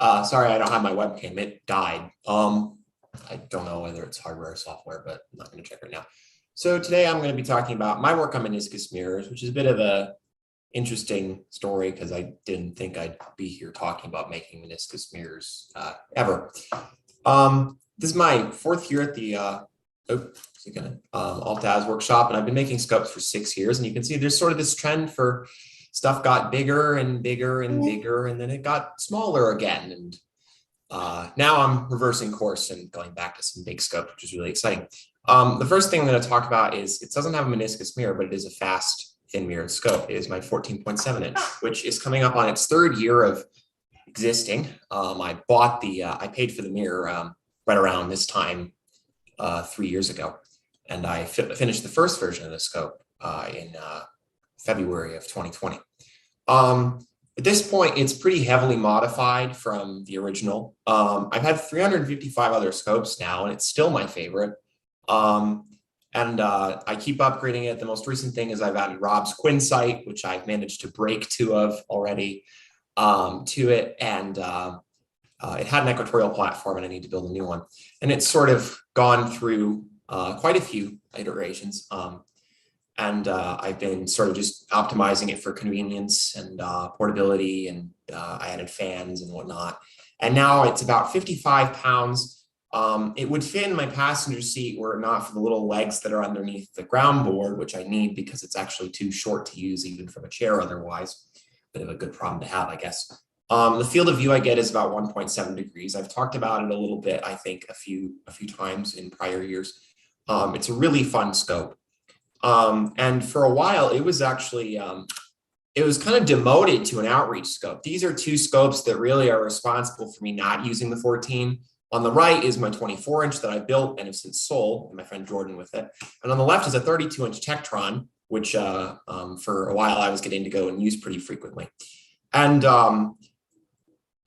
Sorry, I don't have my webcam. It died. I don't know whether it's hardware or software, but I'm not going to check right now. So today I'm going to be talking about my work on meniscus mirrors, which is a bit of a interesting story because I didn't think I'd be here talking about making meniscus mirrors ever. This is my fourth year at the Altaz workshop, and I've been making scopes for 6 years. And you can see there's sort of this trend for stuff got bigger and bigger and bigger, and then it got smaller again. And now I'm reversing course and going back to some big scope, which is really exciting. The first thing I'm going to talk about is it doesn't have a meniscus mirror, but it is a fast thin mirrored scope. It is my 14.7 inch, which is coming up on its third year of existing. I paid for the mirror right around this time 3 years ago, and I finished the first version of the scope in February of 2020. At this point, it's pretty heavily modified from the original. I've had 355 other scopes now, and it's still my favorite. I keep upgrading it. The most recent thing is I've added Rob's Quinsight, which I've managed to break 2 of already to it. And it had an equatorial platform, and I need to build a new one. And it's sort of gone through quite a few iterations. I've been sort of just optimizing it for convenience and portability, and I added fans and whatnot. And now it's about 55 pounds. It would fit in my passenger seat were it not for the little legs that are underneath the ground board, which I need because it's actually too short to use even from a chair otherwise. Bit of a good problem to have, I guess. The field of view I get is about 1.7 degrees. I've talked about it a little bit, I think, a few times in prior years. It's a really fun scope. And for a while, it was actually, it was kind of demoted to an outreach scope. These are 2 scopes that really are responsible for me not using the 14. On the right is my 24 inch that I built and have since sold, and my friend Jordan with it. And on the left is a 32 inch Tektron, which for a while I was getting to go and use pretty frequently. And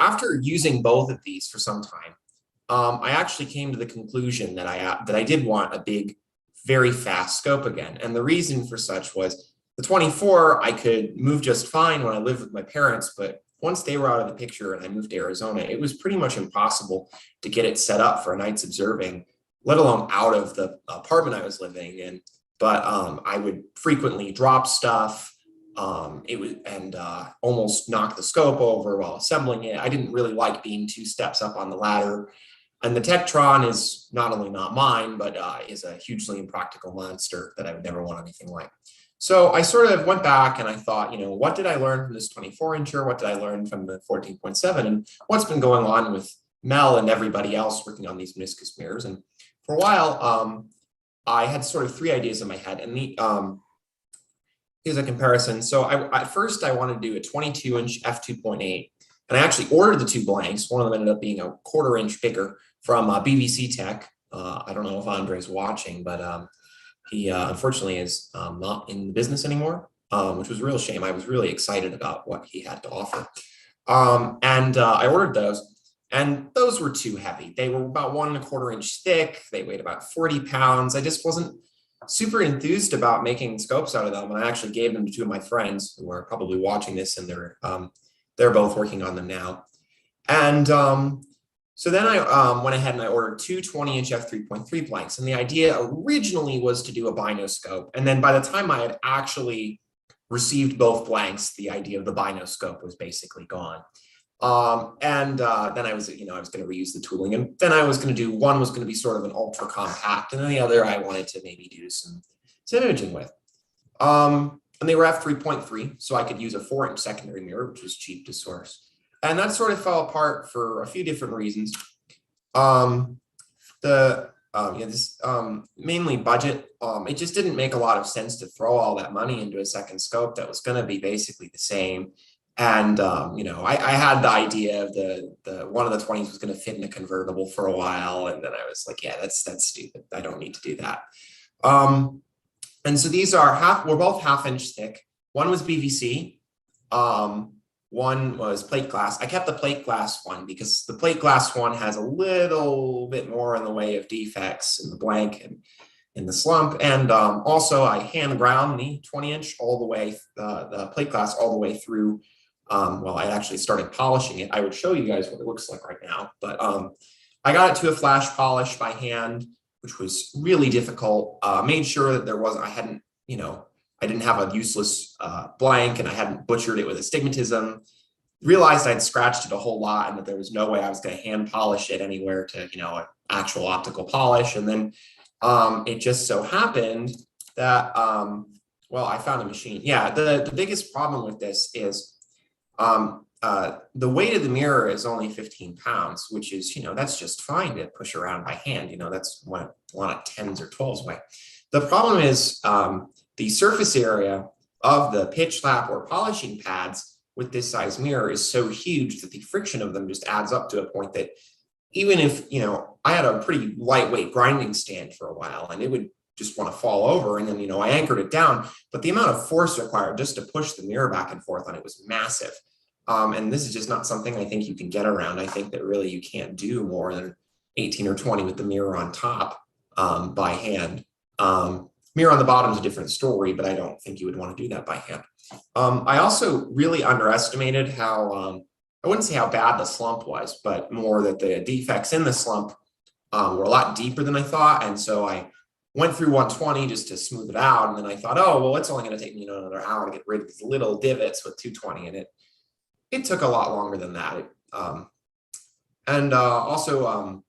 after using both of these for some time, I actually came to the conclusion that I did want a big, very fast scope again. And the reason for such was the 24 I could move just fine when I lived with my parents, but once they were out of the picture and I moved to Arizona, it was pretty much impossible to get it set up for nights observing, let alone out of the apartment I was living in. But I would frequently drop stuff. Almost knock the scope over while assembling it. I didn't really like being 2 steps up on the ladder. And the Tektron is not only not mine, but is a hugely impractical monster that I would never want anything like. So I sort of went back and I thought, what did I learn from this 24 incher? What did I learn from the 14.7? And what's been going on with Mel and everybody else working on these meniscus mirrors? And for a while, I had sort of 3 ideas in my head. And here's a comparison. So at first I wanted to do a 22 inch f2.8. And I actually ordered the 2 blanks. One of them ended up being a 1/4 inch bigger from BBC Tech. I don't know if Andre's watching, but he unfortunately is not in the business anymore, which was a real shame. I was really excited about what he had to offer. I ordered those, and those were too heavy. They were about 1 1/4 inch thick. They weighed about 40 pounds. I just wasn't super enthused about making scopes out of them. And I actually gave them to 2 of my friends who are probably watching this, and they're both working on them now. And so then I went ahead and I ordered 2 20 inch f3.3 blanks. And the idea originally was to do a binoscope. And then by the time I had actually received both blanks, the idea of the binoscope was basically gone. Then I was going to reuse the tooling. And then I was going to do, one was going to be sort of an ultra compact. And then the other I wanted to maybe do some imaging with. And they were f3.3, so I could use a 4-inch secondary mirror, which was cheap to source. And that sort of fell apart for a few different reasons. Mainly budget. It just didn't make a lot of sense to throw all that money into a second scope that was going to be basically the same. And I had the idea of the one of the 20s was going to fit in a convertible for a while, and then I was like, yeah, that's stupid. I don't need to do that. And so these are we're both 1/2 inch thick. One was BVC. One was plate glass. I kept the plate glass one because the plate glass one has a little bit more in the way of defects in the blank and in the slump. And also I hand ground the 20 inch all the way, the plate glass all the way through well, I actually started polishing it. I would show you guys what it looks like right now, but I got it to a flash polish by hand, which was really difficult. Made sure that I didn't have a useless blank, and I hadn't butchered it with astigmatism. Realized I'd scratched it a whole lot and that there was no way I was going to hand polish it anywhere to, an actual optical polish. And then it just so happened that, well, I found a machine. Yeah, the biggest problem with this is the weight of the mirror is only 15 pounds, which is, that's just fine to push around by hand. That's what a lot of 10s or 12s weigh. The problem is the surface area of the pitch lap or polishing pads with this size mirror is so huge that the friction of them just adds up to a point that even if, I had a pretty lightweight grinding stand for a while and it would just want to fall over, and then, I anchored it down, but the amount of force required just to push the mirror back and forth on it was massive. And this is just not something I think you can get around. I think that really you can't do more than 18 or 20 with the mirror on top by hand. Mirror on the bottom is a different story, but I don't think you would want to do that by hand. I also really underestimated how, I wouldn't say how bad the slump was, but more that the defects in the slump were a lot deeper than I thought. And so I went through 120 just to smooth it out. And then I thought, oh, well, it's only going to take me another hour to get rid of these little divots with 220 in it. It took a lot longer than that. Also,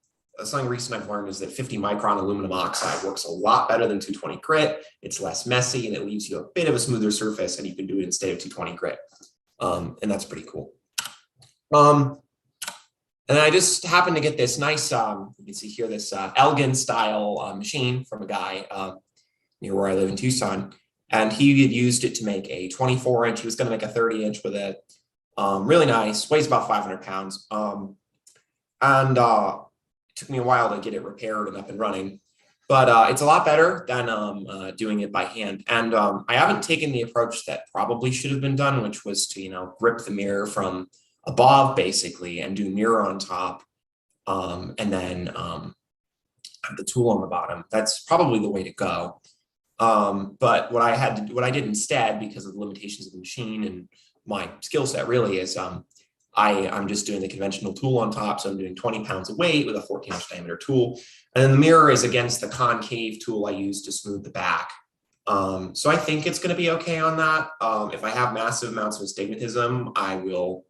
something recent I've learned is that 50 micron aluminum oxide works a lot better than 220 grit. It's less messy and it leaves you a bit of a smoother surface, and you can do it instead of 220 grit. And that's pretty cool. And I just happened to get this nice, you can see here, this Elgin style machine from a guy near where I live in Tucson. And he had used it to make a 24-inch. He was going to make a 30-inch with it. Really nice, weighs about 500 pounds. It took me a while to get it repaired and up and running, but it's a lot better than doing it by hand. And I haven't taken the approach that probably should have been done, which was to, grip the mirror from above basically and do mirror on top, and then have the tool on the bottom. That's probably the way to go. But what I did instead, because of the limitations of the machine and my skill set really, is I'm just doing the conventional tool on top. So I'm doing 20 pounds of weight with a 14-inch diameter tool. And then the mirror is against the concave tool I use to smooth the back. So I think it's going to be okay on that. If I have massive amounts of astigmatism, I will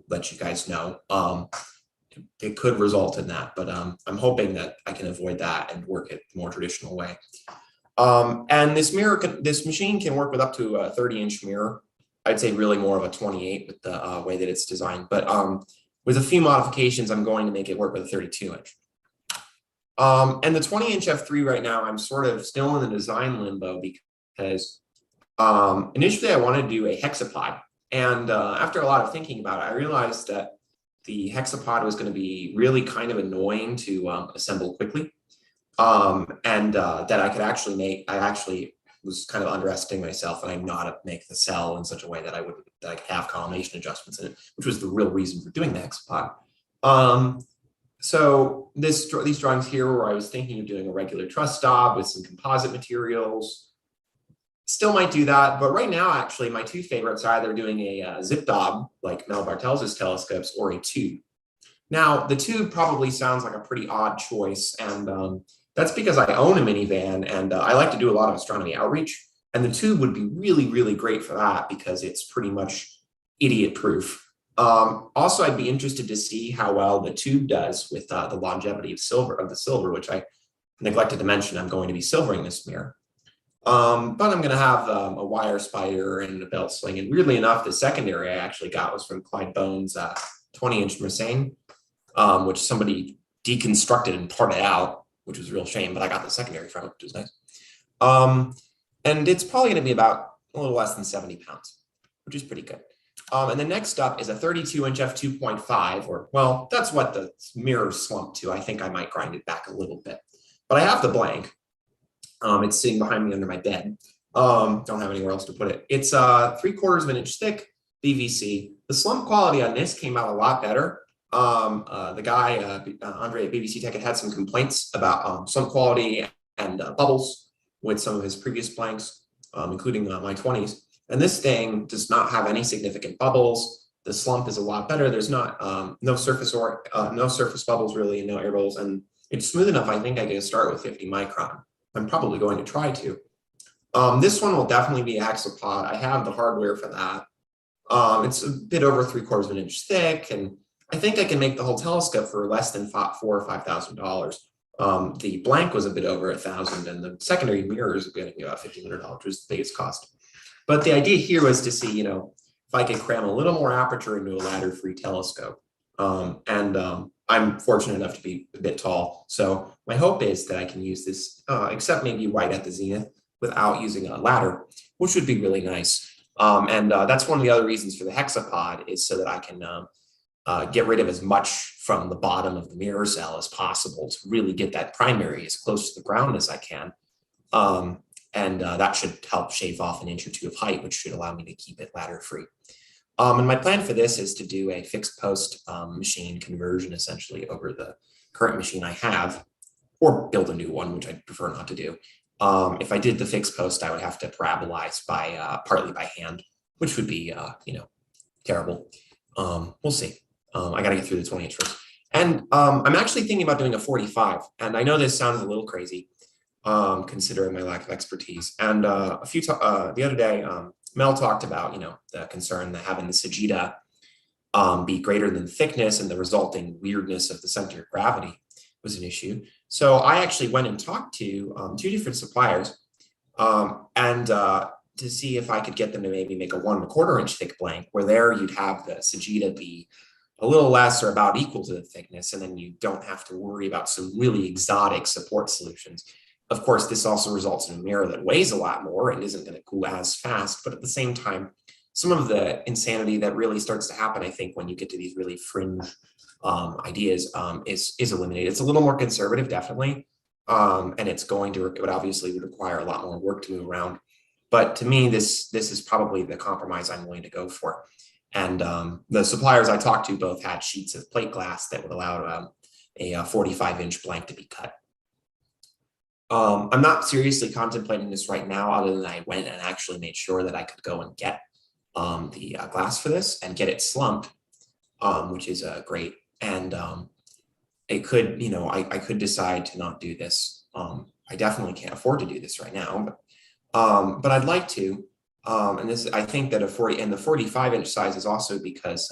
let you guys know. It could result in that, but I'm hoping that I can avoid that and work it the more traditional way. And this machine can work with up to a 30-inch mirror. I'd say really more of a 28 with the way that it's designed, but with a few modifications, I'm going to make it work with a 32-inch. And the 20-inch f3 right now, I'm sort of still in the design limbo because initially I wanted to do a hexapod. And after a lot of thinking about it, I realized that the hexapod was going to be really kind of annoying to assemble quickly, and that I could actually make. I actually was kind of underestimating myself, and I know how to make the cell in such a way that I could have collimation adjustments in it, which was the real reason for doing the hexapod. So these drawings here, where I was thinking of doing a regular truss stop with some composite materials, still might do that, but right now, actually, my two favorites are either doing a zip dob, like Mel Bartels' telescopes, or a tube. Now, the tube probably sounds like a pretty odd choice, and that's because I own a minivan, and I like to do a lot of astronomy outreach, and the tube would be really, really great for that because it's pretty much idiot-proof. Also, I'd be interested to see how well the tube does with the longevity of the silver, which I neglected to mention. I'm going to be silvering this mirror. But I'm going to have a wire spider and a belt sling. And weirdly enough, the secondary I actually got was from Clyde Bone's 20-inch Mersenne, which somebody deconstructed and parted out, which was a real shame, but I got the secondary from it, which was nice. And it's probably going to be about a little less than 70 pounds, which is pretty good. And the next up is a 32-inch f2.5, or, well, that's what the mirror slumped to. I think I might grind it back a little bit. But I have the blank. It's sitting behind me under my bed. Don't have anywhere else to put it. It's 3/4 of an inch thick, PVC. The slump quality on this came out a lot better. The guy, Andre at BBC Tech, had some complaints about slump quality and bubbles with some of his previous blanks, including my 20s. And this thing does not have any significant bubbles. The slump is a lot better. There's not no surface bubbles really, and no air bubbles, and it's smooth enough. I think I can start with 50 micron. I'm probably going to try to. This one will definitely be hexapod. I have the hardware for that. It's a bit over 3/4 of an inch thick, and I think I can make the whole telescope for less than $4,000 or $5,000. The blank was a bit over $1,000, and the secondary mirror is getting about $1,500, which is the biggest cost. But the idea here was to see, if I could cram a little more aperture into a ladder-free telescope. I'm fortunate enough to be a bit tall, so my hope is that I can use this, except maybe right at the zenith, without using a ladder, which would be really nice. That's one of the other reasons for the hexapod, is so that I can get rid of as much from the bottom of the mirror cell as possible to really get that primary as close to the ground as I can. That should help shave off an inch or two of height, which should allow me to keep it ladder free. And my plan for this is to do a fixed post machine conversion essentially over the current machine I have, or build a new one, which I prefer not to do. If I did the fixed post, I would have to parabolize partly by hand, which would be, terrible. We'll see. I got to get through the 20-inch first. And I'm actually thinking about doing a 45. And I know this sounds a little crazy, considering my lack of expertise. And the other day, Mel talked about, the concern that having the Sagitta be greater than the thickness and the resulting weirdness of the center of gravity was an issue. So I actually went and talked to 2 different suppliers to see if I could get them to maybe make a 1 1/4 inch thick blank, where there you'd have the Sagitta be a little less or about equal to the thickness, and then you don't have to worry about some really exotic support solutions. Of course, this also results in a mirror that weighs a lot more and isn't going to cool as fast, but at the same time, some of the insanity that really starts to happen, I think, when you get to these really fringe ideas is eliminated. It's a little more conservative, definitely, and it would obviously require a lot more work to move around. But to me, this is probably the compromise I'm willing to go for. And the suppliers I talked to both had sheets of plate glass that would allow a 45-inch blank to be cut. I'm not seriously contemplating this right now, other than I went and actually made sure that I could go and get the glass for this and get it slumped, which is great. And it could, I could decide to not do this. I definitely can't afford to do this right now, but I'd like to. And this, I think that the 45-inch size is also because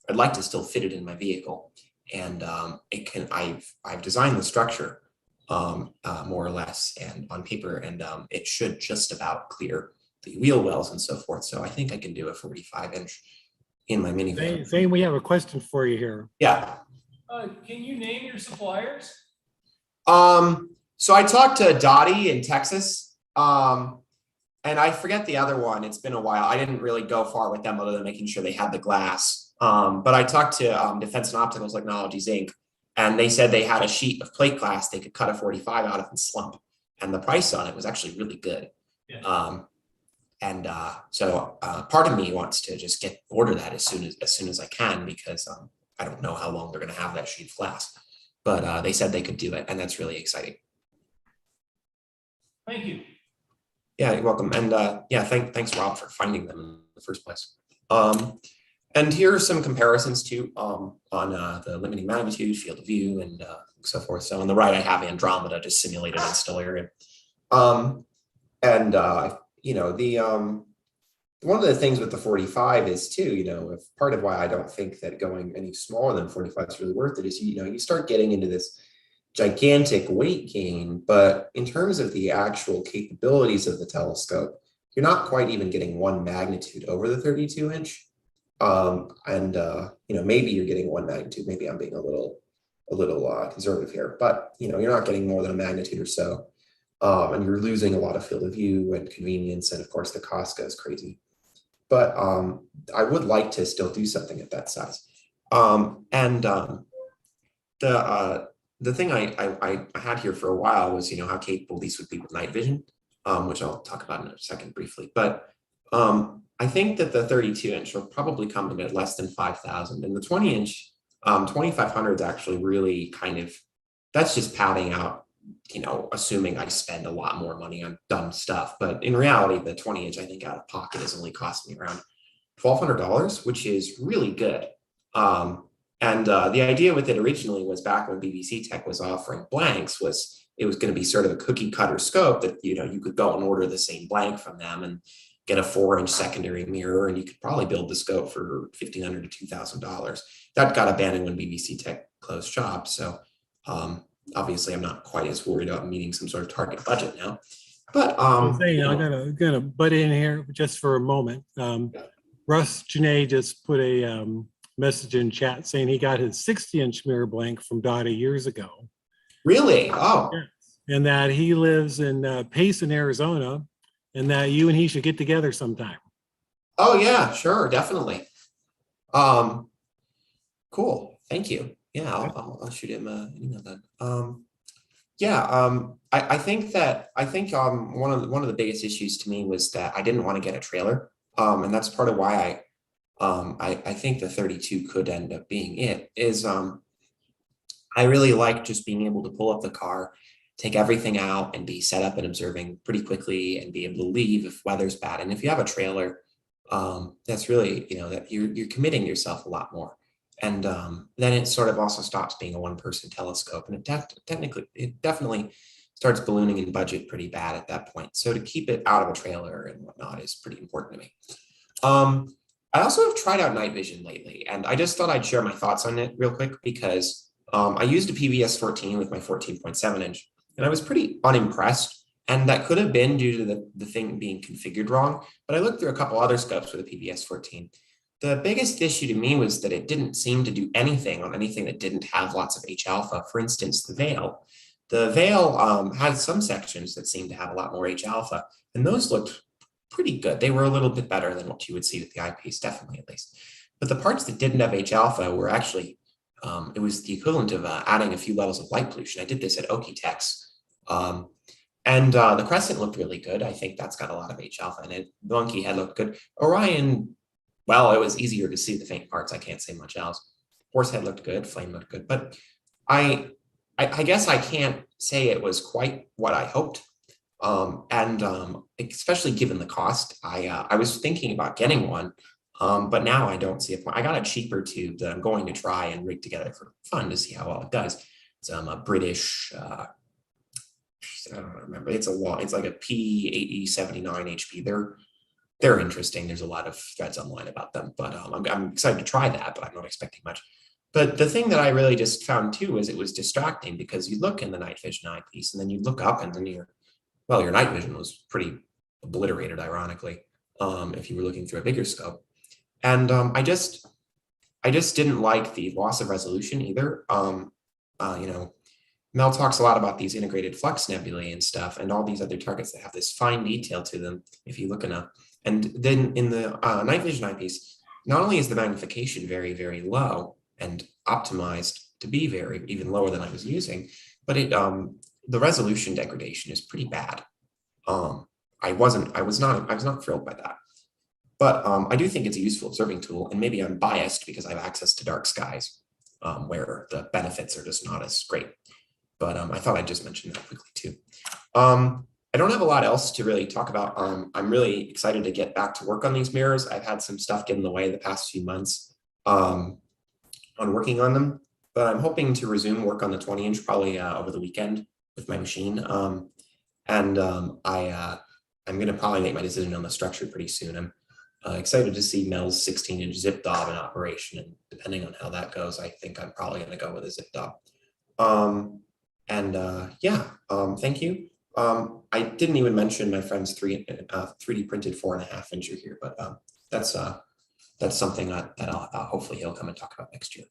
I'd like to still fit it in my vehicle, and I've designed the structure more or less and on paper, and it should just about clear the wheel wells and so forth. So I think I can do a 45-inch in my minivan. Zane, we have a question for you here. Yeah. Can you name your suppliers? So I talked to Dottie in Texas, and I forget the other one. It's been a while. I didn't really go far with them other than making sure they had the glass. But I talked to Defense and Optical Technologies, Inc., and they said they had a sheet of plate glass they could cut a 45 out of and slump. And the price on it was actually really good. Yeah. So part of me wants to just order that as soon as I can, because I don't know how long they're going to have that sheet of glass. But they said they could do it, and that's really exciting. Thank you. Yeah, you're welcome. And thanks, Rob, for finding them in the first place. And here are some comparisons too on the limiting magnitude, field of view, and so forth. So on the right, I have Andromeda just simulated in Stellarium. One of the things with the 45 is too, if part of why I don't think that going any smaller than 45 is really worth it is, you start getting into this gigantic weight gain, but in terms of the actual capabilities of the telescope, you're not quite even getting 1 magnitude over the 32-inch. Maybe you're getting 1 magnitude. Maybe I'm being a little conservative here, but you're not getting more than a magnitude or so. And you're losing a lot of field of view and convenience, and of course the cost goes crazy. But I would like to still do something at that size. The thing I had here for a while was, how capable these would be with night vision, which I'll talk about in a second briefly. But I think that the 32-inch will probably come in at less than 5,000, and the 20-inch, 2,500 is actually really that's just padding out assuming I spend a lot more money on dumb stuff. But in reality, the 20-inch, I think out of pocket is only costing me around $1,200, which is really good. And the idea with it originally was back when BBC Tech was offering blanks was it was going to be sort of a cookie cutter scope that, you could go and order the same blank from them and get a 4-inch secondary mirror, and you could probably build the scope for $1,500 to $2,000. That got abandoned when BBC Tech closed shop. So obviously I'm not quite as worried about meeting some sort of target budget now. But I'm gonna butt in here just for a moment. Russ Janae just put a message in chat saying he got his 60-inch mirror blank from Dottie years ago. Really? Oh. Yes. And that he lives in Payson, Arizona, and that you and he should get together sometime. Oh yeah, sure, definitely. Cool. Thank you. Yeah, I'll shoot him an email then. I think one of the biggest issues to me was that I didn't want to get a trailer. And that's part of why I think the 32 could end up being it, is I really like just being able to pull up the car, take everything out and be set up and observing pretty quickly and be able to leave if weather's bad. And if you have a trailer, that's really, that you're committing yourself a lot more. And then it sort of also stops being a one-person telescope, and it definitely starts ballooning in budget pretty bad at that point. So to keep it out of a trailer and whatnot is pretty important to me. I also have tried out night vision lately, and I just thought I'd share my thoughts on it real quick because I used a PVS 14 with my 14.7 inch, and I was pretty unimpressed. And that could have been due to the thing being configured wrong. But I looked through a couple other scopes with a PVS 14. The biggest issue to me was that it didn't seem to do anything on anything that didn't have lots of H alpha. For instance, the veil. The veil had some sections that seemed to have a lot more H alpha, and those looked pretty good. They were a little bit better than what you would see with the eyepiece, definitely at least. But the parts that didn't have H alpha were actually, it was the equivalent of adding a few levels of light pollution. I did this at Okitex. And the Crescent looked really good. I think that's got a lot of H alpha in it. The Monkey Head looked good. Orion, well, it was easier to see the faint parts. I can't say much else. Horsehead looked good. Flame looked good. But I guess I can't say it was quite what I hoped. Especially given the cost, I was thinking about getting one, but now I don't see a point. I got a cheaper tube that I'm going to try and rig together for fun to see how well it does. It's a British, I don't remember. It's like a P8079 HP. They're interesting. There's a lot of threads online about them, but I'm excited to try that, but I'm not expecting much. But the thing that I really just found too is it was distracting because you look in the night vision eyepiece and then you look up and then your night vision was pretty obliterated, ironically, if you were looking through a bigger scope. And I just didn't like the loss of resolution either. Mel talks a lot about these integrated flux nebulae and stuff, and all these other targets that have this fine detail to them if you look enough. And then in the night vision eyepiece, not only is the magnification very, very low and optimized to be even lower than I was using, but the resolution degradation is pretty bad. I was not thrilled by that. But I do think it's a useful observing tool, and maybe I'm biased because I have access to dark skies where the benefits are just not as great. But I thought I'd just mention that quickly too. I don't have a lot else to really talk about. I'm really excited to get back to work on these mirrors. I've had some stuff get in the way the past few months on working on them, but I'm hoping to resume work on the 20-inch probably over the weekend with my machine. I'm going to probably make my decision on the structure pretty soon. I'm excited to see Mel's 16-inch zip dob in operation, and depending on how that goes, I think I'm probably going to go with a zip dob. Thank you. I didn't even mention my friend's 3D printed 4.5 incher here, but that's something that I'll hopefully he'll come and talk about next year.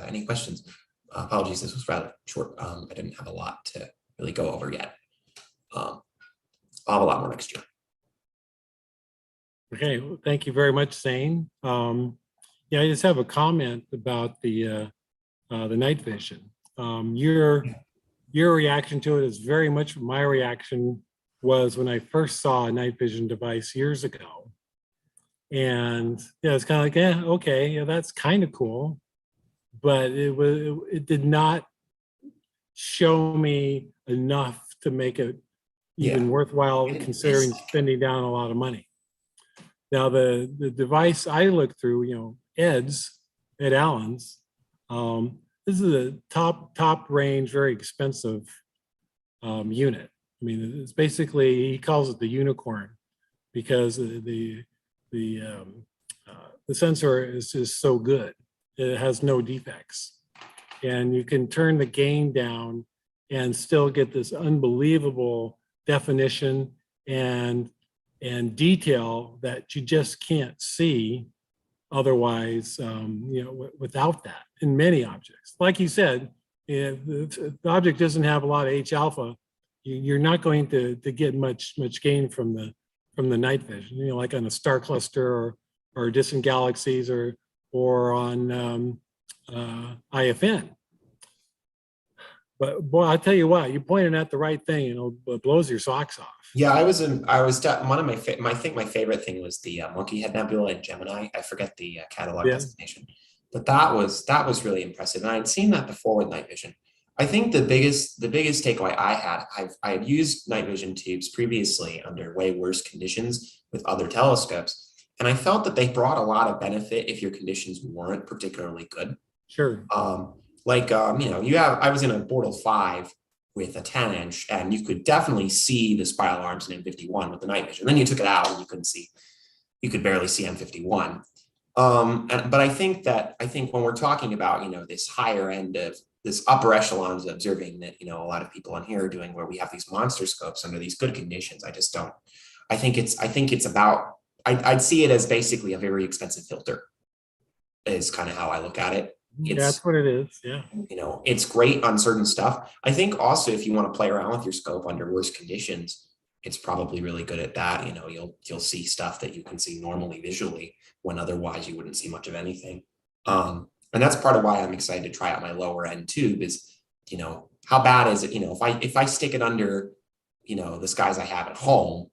Any questions? Apologies, this was rather short. I didn't have a lot to really go over yet. I'll have a lot more next year. Okay, well, thank you very much, Zane. I just have a comment about the night vision. Your reaction to it is very much my reaction was when I first saw a night vision device years ago. And it's kind of like, okay, that's kind of cool, but it did not show me enough to make it even Yeah. worthwhile considering spending down a lot of money. Now, the device I looked through, Ed Allen's, this is a top range, very expensive unit. I mean, it's basically, he calls it the unicorn because the sensor is just so good. It has no defects. And you can turn the gain down and still get this unbelievable definition and detail that you just can't see otherwise, without that in many objects. Like you said, if the object doesn't have a lot of H alpha, you're not going to get much gain from the night vision. Like on a star cluster or distant galaxies or on IFN. But boy, I tell you what, you pointed at the right thing, it blows your socks off. Yeah, one of my I think my favorite thing was the Monkey Head Nebula in Gemini. I forget the catalog designation, but that was really impressive, and I'd seen that before with night vision. I think the biggest takeaway I had, I had used night vision tubes previously under way worse conditions with other telescopes, and I felt that they brought a lot of benefit if your conditions weren't particularly good. Sure. I was in a Bortle 5 with a 10-inch, and you could definitely see the spiral arms in M51 with the night vision. Then you took it out and you could barely see M51. But I think when we're talking about, this higher end of this upper echelons of observing that, a lot of people on here are doing, where we have these monster scopes under these good conditions, I'd see it as basically a very expensive filter is kind of how I look at it. That's what it is. Yeah. It's great on certain stuff. I think also if you want to play around with your scope under worse conditions, it's probably really good at that. You'll see stuff that you can see normally visually when otherwise you wouldn't see much of anything. And that's part of why I'm excited to try out my lower end tube is, how bad is it? If I stick it under, the skies I have at home,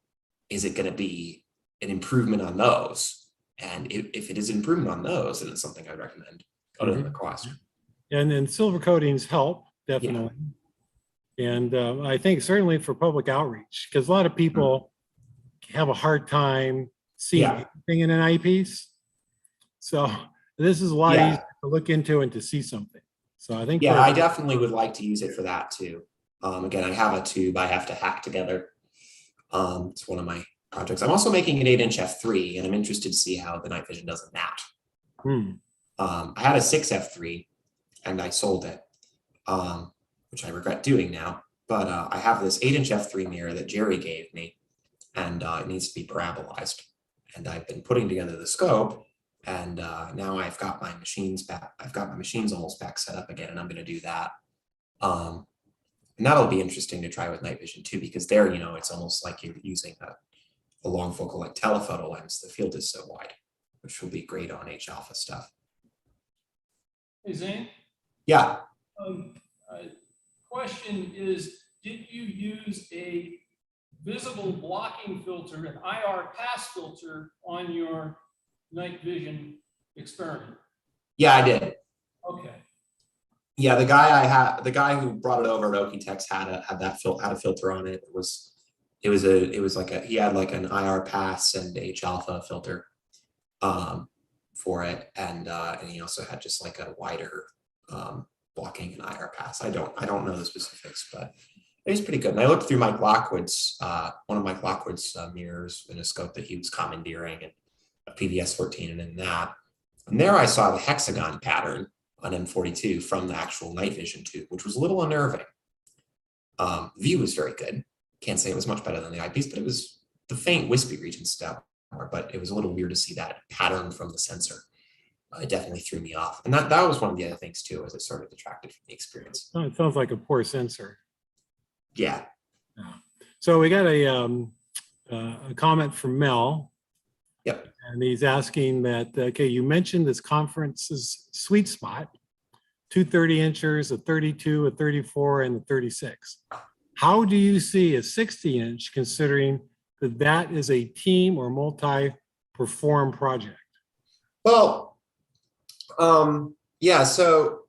is it going to be an improvement on those? And if it is an improvement on those, then it's something I'd recommend. Other than the cost. And then silver coatings help, definitely. Yeah. And I think certainly for public outreach, because a lot of people have a hard time seeing anything in an eyepiece. So this is a lot easier to look into and to see something. So I think I definitely would like to use it for that too. Again, I have a tube I have to hack together. It's one of my projects. I'm also making an 8-inch f3, and I'm interested to see how the night vision does in that. I had a 6 f3 and I sold it, which I regret doing now. But I have this 8-inch f3 mirror that Jerry gave me, and it needs to be parabolized. And I've been putting together the scope, and now I've got my machines back. I've got my machines almost back set up again, and I'm going to do that. And that'll be interesting to try with night vision too, because there, it's almost like you're using a long focal like telephoto lens. The field is so wide, which will be great on H alpha stuff. Hey, Zane? Yeah. Question is, did you use a visible blocking filter, an IR pass filter on your night vision experiment? Yeah, I did. Okay. Yeah, the guy who brought it over at Okitex had a filter on it. He had like an IR pass and H alpha filter for it, and he also had just like a wider blocking and IR pass. I don't know the specifics, but it was pretty good. And I looked through Mike Lockwood's one of Mike Lockwood's mirrors in a scope that he was commandeering, and a PVS 14, and in that, and there I saw the hexagon pattern on M42 from the actual night vision tube, which was a little unnerving. View was very good. Can't say it was much better than the eyepiece, but it was the faint wispy region stuff. But it was a little weird to see that pattern from the sensor. It definitely threw me off. And that was one of the other things too, as it sort of detracted from the experience. Oh, it sounds like a poor sensor. Yeah. So we got a comment from Mel. Yep. And he's asking that, okay, you mentioned this conference's sweet spot, 2 30-inchers, a 32, a 34, and a 36. How do you see a 60-inch considering that is a team or multi-perform project? Well, yeah, so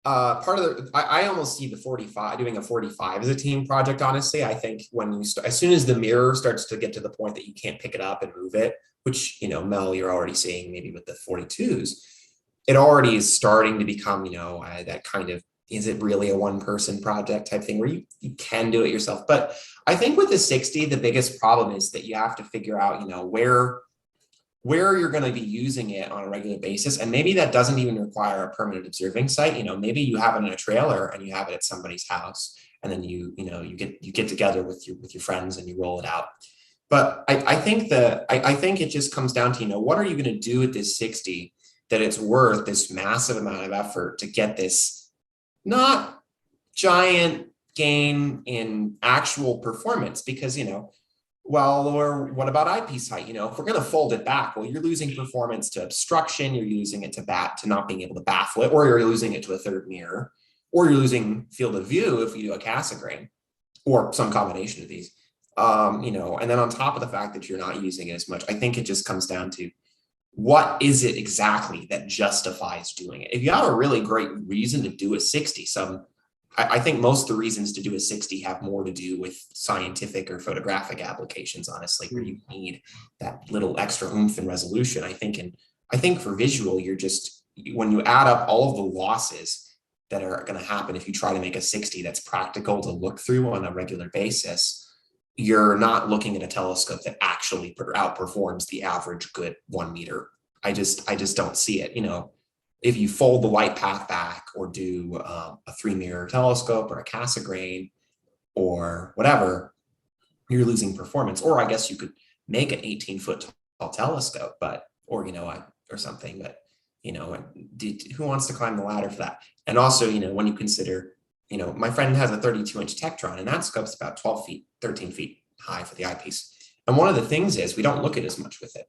Part of I almost see the 45 doing a 45 as a team project. Honestly, I think when you start, as soon as the mirror starts to get to the point that you can't pick it up and move it, which, Mel, you're already seeing maybe with the 42s, it already is starting to become, that kind of, is it really a one person project type thing where you can do it yourself. But I think with the 60, the biggest problem is that you have to figure out, where you're going to be using it on a regular basis. And maybe that doesn't even require a permanent observing site. Maybe you have it in a trailer and you have it at somebody's house, and then you get together with your friends and you roll it out. But I think it just comes down to, what are you going to do with this 60 that it's worth this massive amount of effort to get this not giant gain in actual performance? Because, well, or what about eyepiece height? If we're going to fold it back, well, you're losing performance to obstruction, you're using it to not being able to baffle it, or you're losing it to a third mirror, or you're losing field of view if you do a Cassegrain, or some combination of these. And then on top of the fact that you're not using it as much, I think it just comes down to what is it exactly that justifies doing it? If you have a really great reason to do a 60, I think most of the reasons to do a 60 have more to do with scientific or photographic applications, honestly, where you need that little extra oomph and resolution. I think for visual, when you add up all of the losses that are going to happen if you try to make a 60 that's practical to look through on a regular basis, you're not looking at a telescope that actually outperforms the average good 1 meter. I just don't see it. If you fold the light path back or do a 3-mirror telescope or a Cassegrain or whatever, you're losing performance. Or I guess you could make an 18-foot tall telescope, or something. But who wants to climb the ladder for that? And also, when you consider, my friend has a 32-inch Tektron, and that scope's about 12 feet, 13 feet high for the eyepiece. And one of the things is we don't look at as much with it.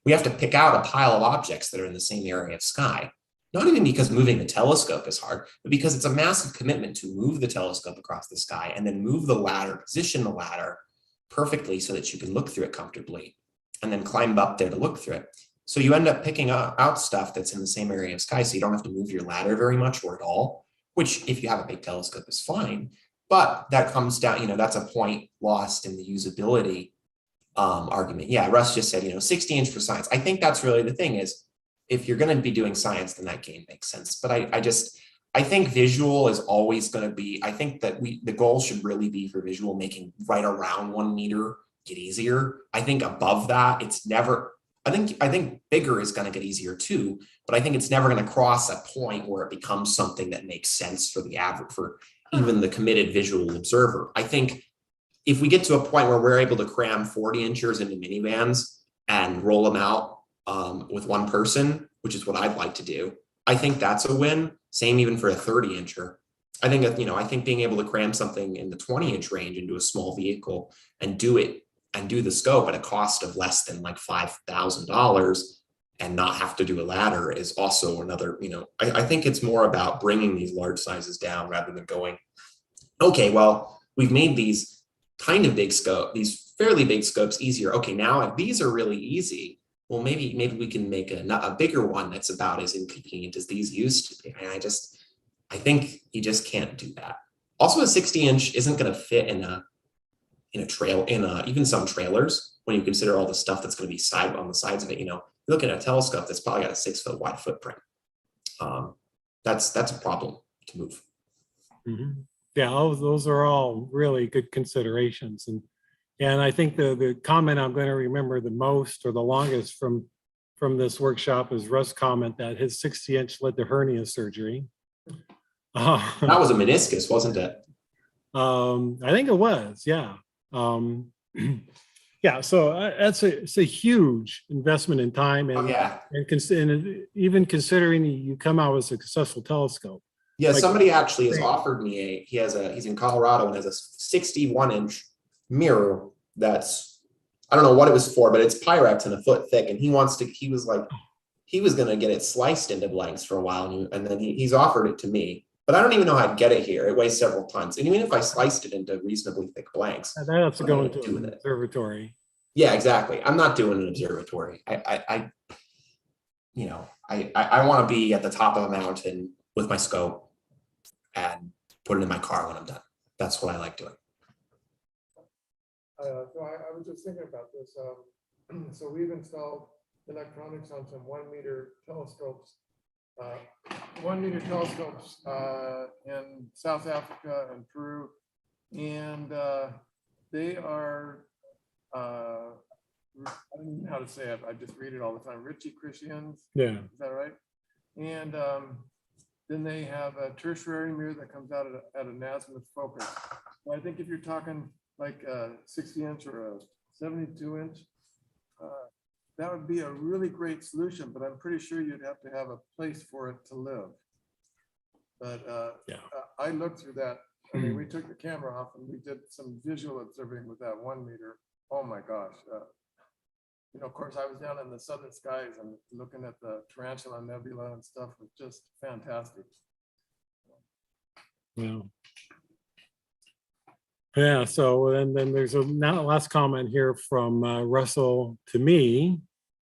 We have to pick out a pile of objects that are in the same area of sky. Not even because moving the telescope is hard, but because it's a massive commitment to move the telescope across the sky and then move the ladder, position the ladder perfectly so that you can look through it comfortably, and then climb up there to look through it. So you end up picking out stuff that's in the same area of sky, so you don't have to move your ladder very much or at all, which if you have a big telescope is fine. But that comes down, that's a point lost in the usability argument. Yeah, Russ just said, 60-inch for science. I think that's really the thing is, if you're going to be doing science, then that game makes sense. But I think visual is always going to be, I think that the goal should really be for visual making right around 1 meter get easier. I think above that, it's never, I think bigger is going to get easier too, but I think it's never going to cross a point where it becomes something that makes sense for the average, for even the committed visual observer. I think if we get to a point where we're able to cram 40 inchers into minivans and roll them out with one person, which is what I'd like to do, I think that's a win. Same even for a 30-incher. I think that, I think being able to cram something in the 20-inch range into a small vehicle and do the scope at a cost of less than like $5,000 and not have to do a ladder is also another, I think it's more about bringing these large sizes down rather than going, okay, well, we've made these kind of big scope, these fairly big scopes easier. Okay, now if these are really easy, well, maybe we can make a bigger one that's about as inconvenient as these used to be. And I think you just can't do that. Also, a 60-inch isn't going to fit in a trail, even some trailers, when you consider all the stuff that's going to be on the sides of it. You look at a telescope that's probably got a 6-foot wide footprint. That's a problem to move. Mm-hmm. Yeah, those are all really good considerations. And I think the comment I'm going to remember the most or the longest from this workshop is Russ' comment that his 60-inch led to hernia surgery. That was a meniscus, wasn't it? I think it was, yeah. Yeah, so it's a huge investment in time, and, and even considering you come out with a successful telescope. Yeah, somebody actually has offered me he's in Colorado and has a 61-inch mirror that's, I don't know what it was for, but it's Pyrex and a foot thick, and he was going to get it sliced into blanks for a while, and then he's offered it to me, but I don't even know how to get it here. It weighs several tons, and even if I sliced it into reasonably thick blanks, that has to go into an observatory. Yeah, exactly. I'm not doing an observatory. I want to be at the top of a mountain with my scope and put it in my car when I'm done. That's what I like doing. So I was just thinking about this. So we've installed electronics on some 1 meter telescopes. 1 meter telescopes in South Africa and Peru. And they are, I don't know how to say it. I just read it all the time. Richie Christians. Yeah. Is that right? And then they have a tertiary mirror that comes out at an azimuth focus. So I think if you're talking like a 60 inch or a 72 inch, that would be a really great solution, but I'm pretty sure you'd have to have a place for it to live. But Yeah. I looked through that. I mean, we took the camera off and we did some visual observing with that 1 meter. Oh my gosh. You know, of course, I was down in the southern skies and looking at the Tarantula Nebula and stuff was just fantastic. Yeah. Yeah, so then there's a last comment here from Russell to me.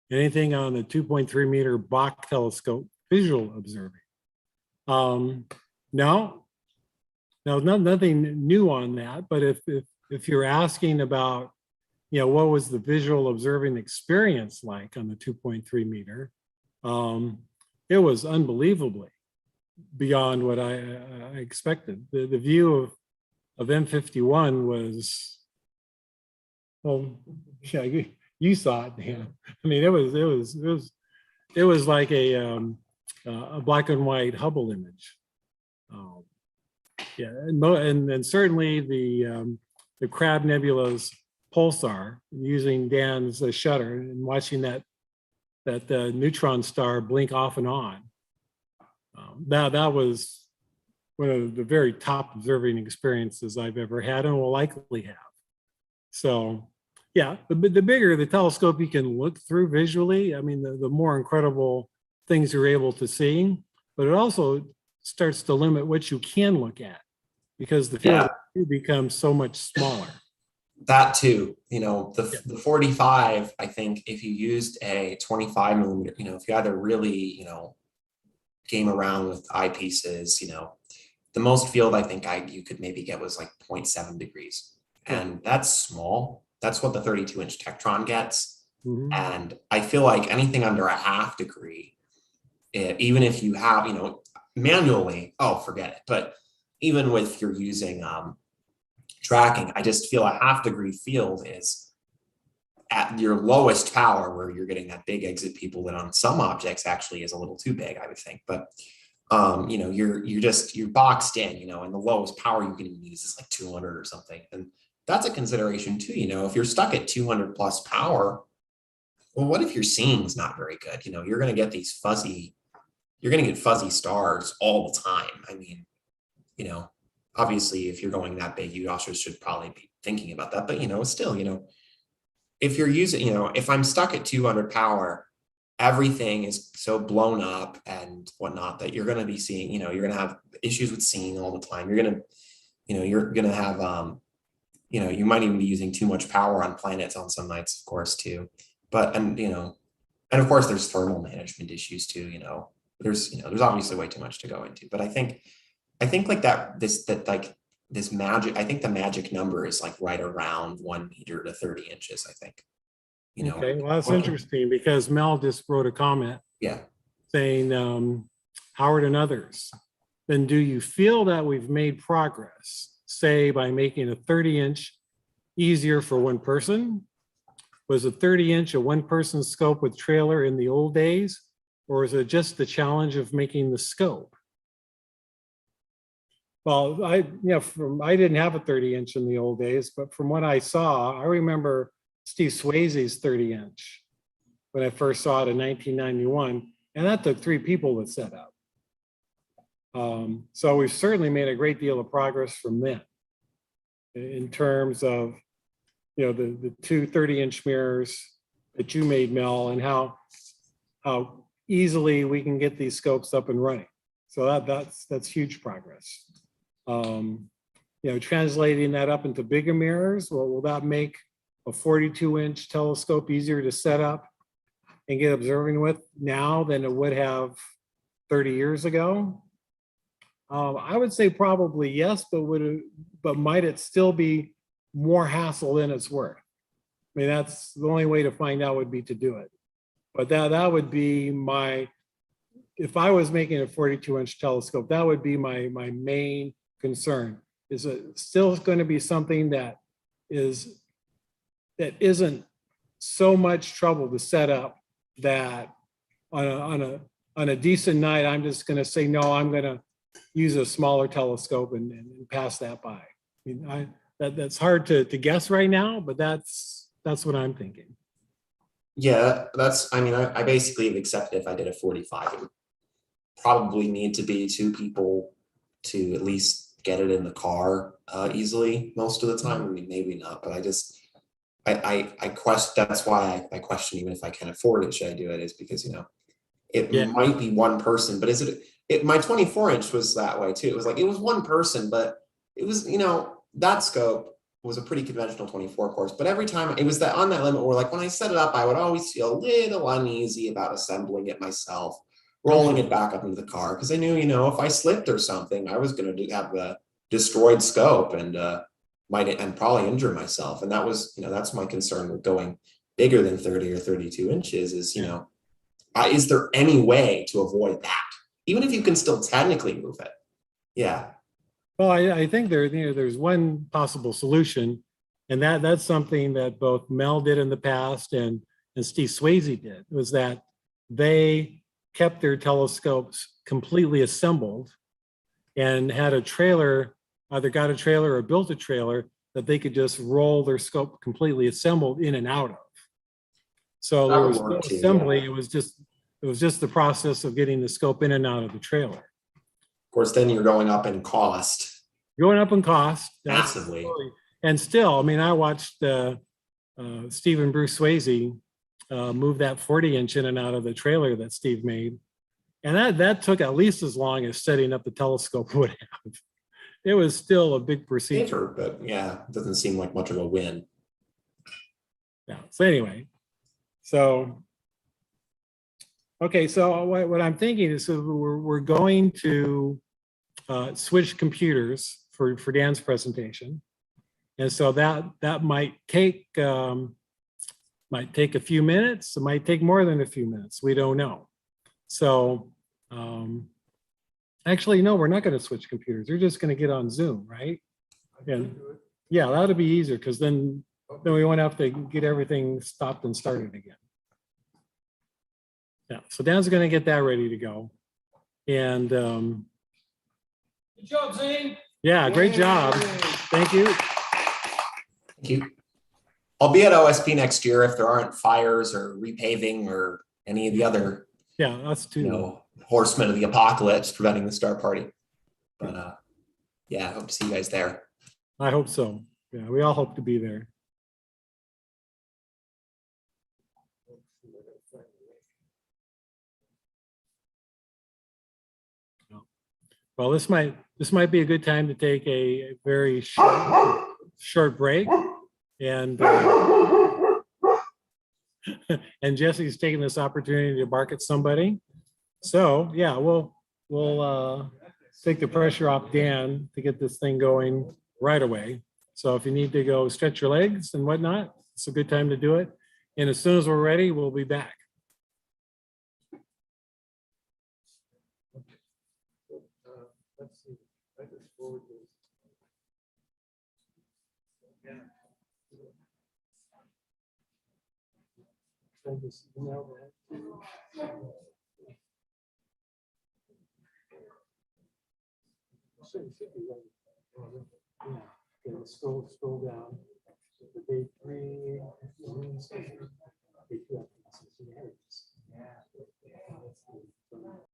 Anything on the 2.3 meter Bach telescope visual observing? No, nothing new on that. But if you're asking about, you know, what was the visual observing experience like on the 2.3 meter, it was unbelievably beyond what I expected. The view of M51 was, well, yeah, you saw it, Dan. I mean, it was like a black and white Hubble image. Yeah, and certainly the Crab Nebula's pulsar, using Dan's shutter and watching that neutron star blink off and on. That was one of the very top observing experiences I've ever had and will likely have. So yeah, the bigger the telescope you can look through visually, I mean, the more incredible things you're able to see, but it also starts to limit what you can look at because the field of view becomes so much smaller. That too, you know, the 45, I think if you used a 25 millimeter, you know, if you had to really, you know, game around with eyepieces, you know, the most field I think you could maybe get was like 0.7 degrees. And that's small. That's what the 32 inch Tektron gets. Mhm. And I feel like anything under a half degree, even if you have, you know, manually, oh, forget it. But even with you're using tracking, I just feel a half degree field is at your lowest power where you're getting that big exit people that on some objects actually is a little too big, I would think. But you know, you're boxed in, you know, and the lowest power you can even use is like 200 or something. And that's a consideration too, you know, if you're stuck at 200 plus power, well, what if your seeing is not very good? You know, you're going to get these fuzzy stars all the time. I mean, you know, obviously if you're going that big, you also should probably be thinking about that, but you know, still, you know, if you're using, you know, if I'm stuck at 200 power, everything is so blown up and whatnot that you're going to be seeing, you know, you're going to have issues with seeing all the time. You're going to, you know, you're going to have, you know, you might even be using too much power on planets on some nights, of course, too. But, and, you know, and of course there's thermal management issues too, you know, there's obviously way too much to go into, but I think like this magic, I think the magic number is like right around 1 meter to 30 inches, I think. You know, Okay, well, that's interesting because Mel just wrote a comment yeah. saying, Howard and others, then do you feel that we've made progress, say by making a 30 inch easier for one person? Was a 30 inch a one person scope with trailer in the old days? Or is it just the challenge of making the scope? Well, I didn't have a 30 inch in the old days, but from what I saw, I remember Steve Swayze's 30 inch when I first saw it in 1991, and that took 3 people to set up. So we've certainly made a great deal of progress from then in terms of, you know, the 2 30-inch mirrors that you made, Mel, and how easily we can get these scopes up and running. So that's huge progress. You know, translating that up into bigger mirrors, well, will that make a 42-inch telescope easier to set up and get observing with now than it would have 30 years ago? I would say probably yes, but might it still be more hassle than it's worth? I mean, that's the only way to find out would be to do it. But that would be my, if I was making a 42-inch telescope, that would be my main concern. Is it still going to be something that isn't so much trouble to set up that on a decent night, I'm just going to say, no, I'm going to use a smaller telescope and pass that by. I mean, that's hard to guess right now, but that's what I'm thinking. Yeah, I mean, I basically have accepted if I did a 45, it would probably need to be 2 people to at least get it in the car easily most of the time. I mean, maybe not, but I question, that's why I question even if I can afford it, should I do it, is because, you know, it Yeah. might be one person, but is it, my 24-inch was that way too. It was like, it was one person, but it was, you know, that scope was a pretty conventional 24 course, but every time it was that on that limit where, like, when I set it up, I would always feel a little uneasy about assembling it myself, rolling it back up into the car, because I knew, you know, if I slipped or something, I was going to have a destroyed scope and and probably injure myself. And that was, you know, that's my concern with going bigger than 30 or 32 inches is, you know, is there any way to avoid that? Even if you can still technically move it. Yeah. Well, I think there's one possible solution, and that's something that both Mel did in the past and Steve Swayze did, was that they kept their telescopes completely assembled and had a trailer, either got a trailer or built a trailer that they could just roll their scope completely assembled in and out of. So there was no assembly. It was just the process of getting the scope in and out of the trailer. Of course, then you're going up in cost. Going up in cost. Massively. And still, I mean, I watched Steve and Bruce Swayze move that 40-inch in and out of the trailer that Steve made. And that took at least as long as setting up the telescope would have. It was still a big procedure. But yeah, it doesn't seem like much of a win. Yeah. So anyway, okay, so what I'm thinking is, so we're going to switch computers for Dan's presentation, and so that might take a few minutes. It might take more than a few minutes. We don't know. So actually, no, we're not going to switch computers. They're just going to get on Zoom, right? And yeah, that'll be easier, because then we won't have to get everything stopped and started again. Yeah, so Dan's going to get that ready to go. And Good job, Zane. yeah, great job. Thank you. Thank you. I'll be at OSP next year if there aren't fires or repaving or any of the other, Yeah, us too. you know, horsemen of the apocalypse preventing the star party. But yeah, I hope to see you guys there. I hope so. Yeah, we all hope to be there. Well, this might be a good time to take a very short break, and and Jesse's taking this opportunity to bark at somebody. So yeah, we'll take the pressure off Dan to get this thing going right away. So if you need to go stretch your legs and whatnot, it's a good time to do it. And as soon as we're ready, we'll be back. Let's see. I just forward this. Send this email there. So it should be ready. Yeah. Okay, scroll down.